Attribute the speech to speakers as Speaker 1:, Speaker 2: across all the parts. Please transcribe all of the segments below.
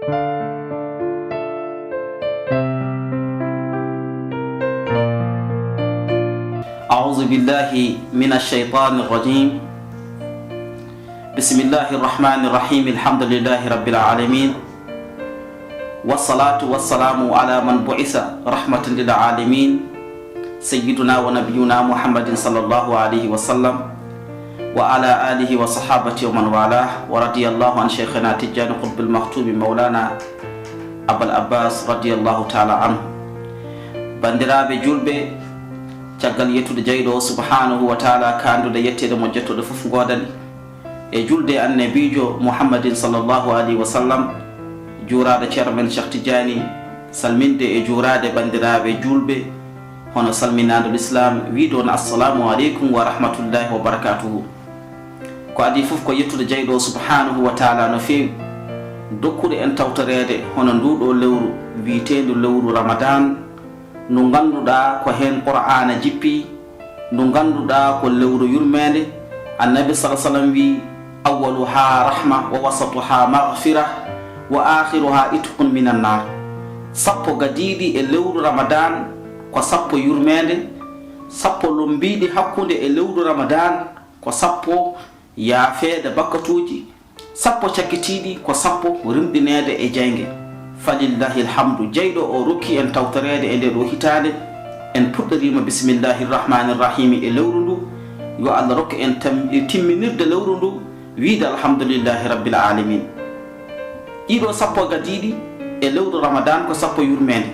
Speaker 1: أعوذ بالله من الشيطان الرجيم. بسم الله الرحمن الرحيم. الحمد لله رب العالمين، والصلاة والسلام على من بعث رحمة للعالمين سيدنا ونبينا محمد صلى الله عليه وسلم وعلى آله وصحابته ومن والاه، ورضي الله عن شيخنا تجان قطب المختوم مولانا أبا العباس رضي الله تعالى عنه. bandiraɓe julɓe, caggal yettude jeyɗo subhanahu wa taala kandude yettede mo jettuɗo fof godani e julde annabijo muhammadin sallllahu alayhi wa sallam, juurade ceerno men Cheikh Tidiane, salminde e juurade bandiraɓe julɓe hono salminadul islam, wiide on assalamu aleykum wa rahmatullahi wa barakatuhu. ko adi fof ko yettude jeyɗo subhanahu wa taala no fewi, dokkude en tawtorede hono nduɗo lewru wiitendu lewru ramadan, ndu ganduɗa ko hen qur'ana jippi, ndu ganduɗa ko lewru yurmede. annabi sallallahu alaihi wasallam wi awwaluha rahma wa wasatuha maghfira wa akhiruha itqun minan nar. sappo gadiɗi e lewru ramadan ko sappo yurmede, sappo lombiɗi hakkude e lewru ramadan ko sappo yaafede bakkatuji, sappo cakkitiɗi ko sappo rimɗinede e jeyge. falillahi alhamdu. jeyɗo o rokki en tawtorede e nde ɗo hitande, en puɗɗorima bisimillahi rrahmani rrahimi e lewru ndu. yo allah rokka en timminirde lewru ndu, wiide alhamdulillahi rabbil alamin. ɗiɗo sappo gadiɗi e lewru ramadan ko sappo yurmede.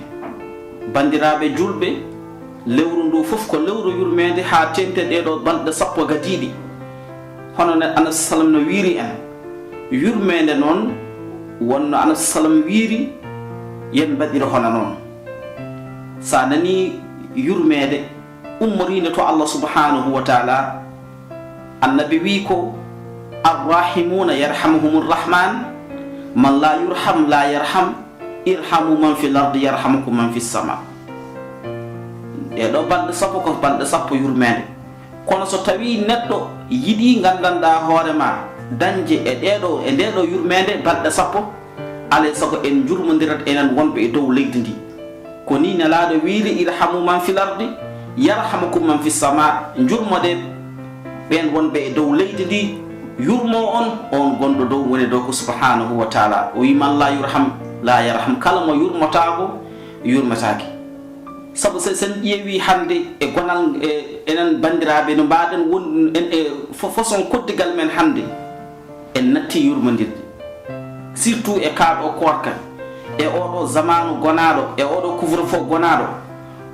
Speaker 1: bandiraɓe julɓe, lewru ndu fof ko lewru yurmede ha tente ɗeɗo balɗe sappo gadiɗi. hono anabi sallam no wiiri en yurmede noon, wonno anabi sallam wiiri yen mbaɗira hono noon. sa nani yurmede ummorinde to allah subhanahu wa taala, annabi wi ko arrahimuna yarhamuhum rrahman, man la yurham la yarham, irhamu man fi l ardi yarhamukum man fi sama. ɗeɗo balɗe sappo ko balɗe sappo yurmede. kono so tawi neɗɗo yiɗi gandanɗa hoorema dañde e ndeɗo yurmede balɗe sappo, alay sago en jurmodirat enen wonɓe e dow leydi ndi. ko ni nelaɗo wiiri irhamu man fil ardi yarhamukum man fis sama. jurmode ɓen wonɓe e dow leydi ndi, yurmo on gonɗo dow woni dow ko subhanahu wa taala. o wi man la yurham la yarham, kala mo yurmotako yurmetaki. saabu sen ƴeewi hande e gonal enen bandiraɓe no mbaɗen won en e façon koddigal men hande, en natti yurmodirde surtout e kaaɗo korka, e oɗo zamanu gonaɗo, e oɗo couvre feu gonaɗo,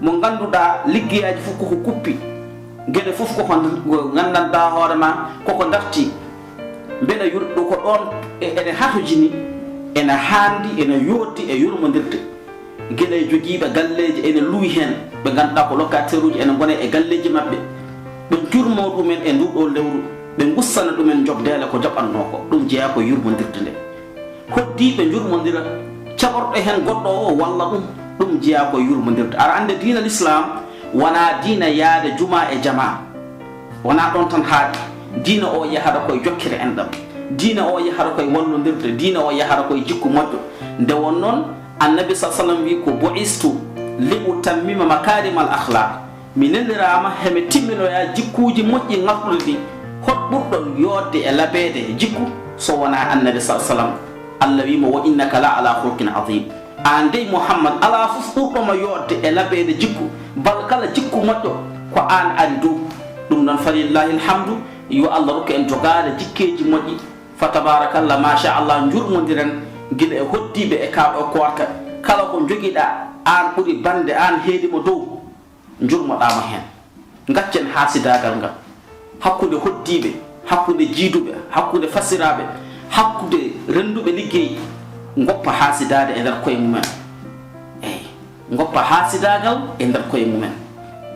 Speaker 1: mo ganduɗa liggeyaji fof koko kuppi, gueɗe fof koko gandanɗa hoorema koko darti. mbeɗa yurɗo ko ɗon ene hatojini, ene handi, ene yotti e yurmodirde. gueɗe joguiɓe galleji ene luwi hen, ɓe ganduɗa ko locataire uji ene gone e galleji mabɓe, ɓe jurmo ɗumen e nduɗo lewru, ɓe gussana ɗumen jobdele ko jaɓanno ko. ɗum jeeya ko yurmodirde nde. hoddiɓe jurmodira, caɓorɗo hen goɗɗo o walla ɗum jeeya ko yurmodirde. aɗa ande diina l'islam wona diina yaade juma e jama, wona ɗon tan haaɗi. diina o yahata koye jokkere enɗam, diina o yahata koye wallodirde, diina o yahata koye jikku moƴƴo. nde won noon annabi sa sallam wi ko boistu li utammima makarimal akhlaq, mi nelirama hemi timminoya jikkuji moƴƴi ngakɗuɗi. hot ɓurɗo yodde e labede jikku so wona annabi sa sallam. allah wimo wa innaka la ala hulqin adim. an dey muhammad ala fof ɓurɗoma yodde e labede jikku, bal kala jikku moƴƴo ko an ari dow. ɗum noon falillahi alhamdu. yo allah rokka en jogade jikkeji moƴƴi, fa tabarakallah machallah. jurmodiren guila e hoddiɓe e kaaɗo korka, kala ko joguiɗa an ɓuuri bande, an heedimo dow, jurmoɗama hen. gaccen hasidagal ngal hakkude hoddiɓe, hakkude jiiduɓe, hakkude fasiraɓe, hakkude renduɓe ligguey. goppa hasidade e nder koye mumen. eyyi, goppa hasidagal e nder koye mumen.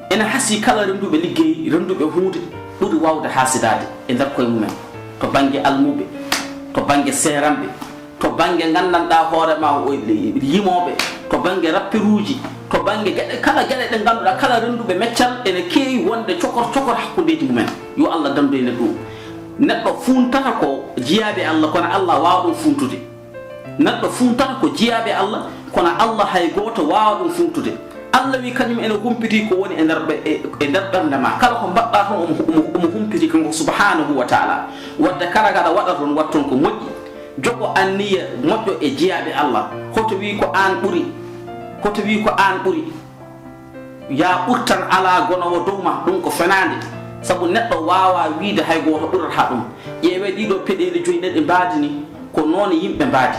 Speaker 1: ene hasi kala renduɓe liggey, renduɓe hunde ɓuuri wawde hasidade e nder koye mumen, to banggue almuɓe, to banggue seranɓe, to banggue gandanɗa hoorema yimoɓe, to banggue rappiruji, to banggue gueɗe kala gueɗe ɗe ganduɗa, kala renduɓe meccal ene keewi wonde cokor hakkudeji mumen. yo allah dandoyne ɗum. neɗɗo funtata ko jiyaɓe allah, kono allah wawa ɗum funtude. neɗɗo funtata ko jiyaɓe Allah kono Allah hay goto wawa ɗum funtude. Allah wi kañum ene humpiti ko woni e nder ɓernde ma, kala ko mbaɗɗa toon omo humpiti kanko subhanahu wa taala. wadde kala gaɗa waɗa toon watton ko moƴƴi, jogo anniya moƴƴo e jiyaɓe Allah. hoto wi ko an ɓuuri, hoto wi ko an ɓuuri, ya ɓurtan ala gonowo dow ma, ɗum ko fenade. sabu neɗɗo wawa wiide hay goto ɓurata ɗum. ƴeewe ɗiɗo peɗeli joyi ɗe mbaadi ni ko noon yimɓe mbaadi.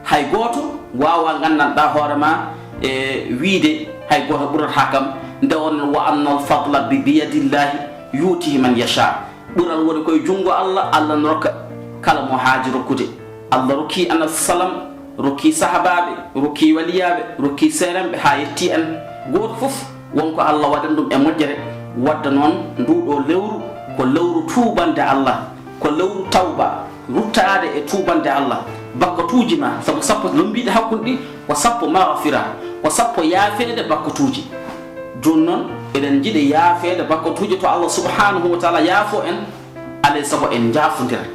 Speaker 1: hay goto wawa gandanɗa hoore ma e wiide hay goto ɓurata kam. nde on wa anna al fadla bi biyadillahi yutihi man yasha. ɓural woni koye junngo Allah, Allah no rokka kala mo haaji rokkude. Allah rokki annabi sallam, rokki sahabaɓe, rokki waliyaɓe, rokki seerenɓe ha yetti en. goto foof wonko Allah waɗan ɗum e moƴƴere. wadda noon nduɗo lewru ko lewru tuubande Allah, ko lewru tawba, ruttade e tuubande Allah bakkatuuji ma. sabu sappo lombiɗe hakkude ɗi ko sappo maghfira, ko sappo yaafede bakkatuuji. joni noon eɗen jiiɗi yaafede bakkatuuji to Allah subhanahu wa taala yaafo en. alay sago en jaafodirat,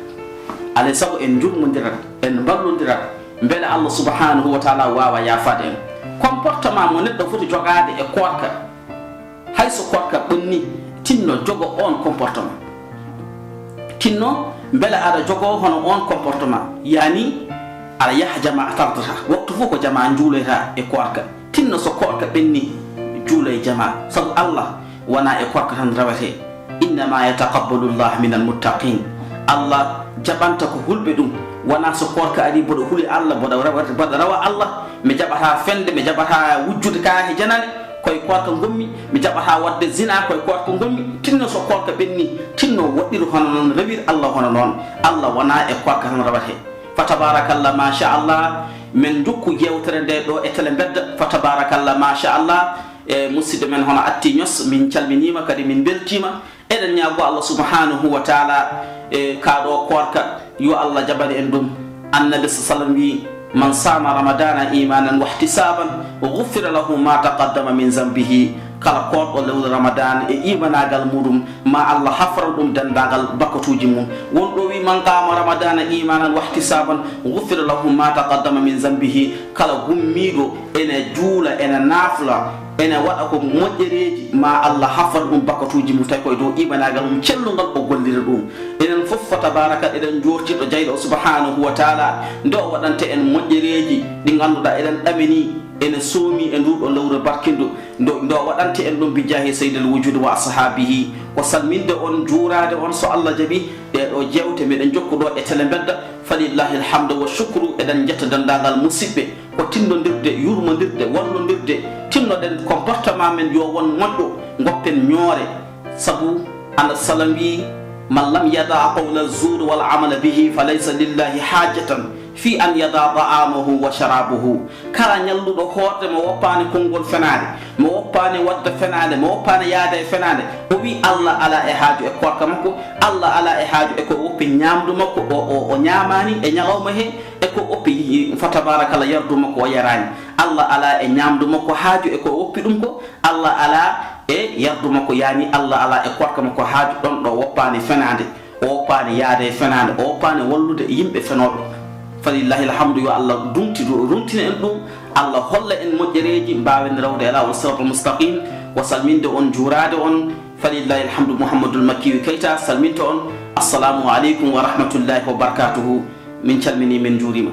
Speaker 1: alay sago en jurmodirat, en ballodirat, beele Allah subhanahu wa taala wawa yaafade en. comportement mo neɗɗo foti jogade e korka, hayso korka ɓonni, tinno jogo on comportement, tinno beele aɗa jogo hono on comportement. yani aɗa yaha jama a tardata waktu fof ko jama juuloyta e korka. tinno so korka ɓenni juulo e jama, sabu Allah wona e korka tan rawete. innama yataqabbalu llah min almuttaqin. Allah jaɓanta ko hulɓe ɗum, wona so korka ari boɗo huuli Allah boɗo rawa Allah. mi jaɓata fende, mi jaɓata wujjude kaake janane koye korka gommi, mi jaɓata wadde zina koye korka gommi. tinno so korka ɓenni, tinno woɗɗiru hono noon, rewir Allah hono noon. Allah wona e korka tan rawate. fa tabarakallah machallah. min jokku yewtere nde ɗo e télé bedda. fa tabarakallah machallah. e musidɗo men hono atti ños, min calminima kadi min beltima. eɗen ñaago Allah subhanahu wa taala e kaɗo korka yo Allah jabani en ɗum. annabi sallam wi man sama ramadana imanan wa ihtisaban ghufira lahu ma taqaddama min zambihi. kala koɗɗo lewru ramadan e imanagal muɗum ma Allah hafran ɗum dendagal bakkatuji mum. wonɗo wi man qama ramadana imanan wa ihtisaban ghufira lahu ma taqaddama min zambihi. kala gummiɗo ene juula ene nafla ene waɗa ko moƴƴereji ma Allah hafan ɗum bakkatuji mum tawi koye dow imanagal mum cellugal o gollira ɗum. enen fof fa tabaraka eɗen jortiɗo jayɗo subhanahu wa taala nde o waɗante en moƴƴereji ɗi ganduɗa eɗen ɗamini ene soomi e nduɗo lewru barkindu nde o waɗante en ɗum bijahi sayyidil wujudi wa ashabihi. ko salminde on, juurade on so Allah jaaɓi ɗeɗo jewte meɗen jokkuɗo e télé bedda. falillahi alhamdu wa shukru. eɗen jetta dendagal musidɓe ko tinnodirde, yurmodirde, wallodirde. tinnoɗen comportement men yo won moƴƴo, goppen ñoore. sabu ana salam wi man lam yada qawla zour wal amala bihi fa laysa lillahi hajatan fi an yada ta'amahu wa sharabuhu. kala ñalluɗo hoorde mo woppani konngol fenade, mo woppani wadde fenade, mo woppani yaade e fenade, o wi Allah ala e haaju e korka makko, Allah ala e haaju e ko woppi ñamdu makko o ñamani e ñalawma he, e ko woppi fa tabarakallah yardu makko o yarani. Allah ala e ñamdu makko haaju e ko woppi ɗum ko, Allah ala e yardu makko, yani Allah ala e korka makko haaju. ɗon ɗo woppani fenade, o woppani yaade e fenade, o woppani wallude yimɓe fenoɓe. falillahi alhamdu. yo Allah rumtina en ɗum, Allah holla en moƴƴereji mbawen rawde ala on siratal mustaqim. wa salminde on, juurade on. falillahi alhamdu. Mouhamadoul Makkiyu Keita salminto on. assalamu aleykum wa rahmatullahi wa barakatuhu. min calmini min juurima.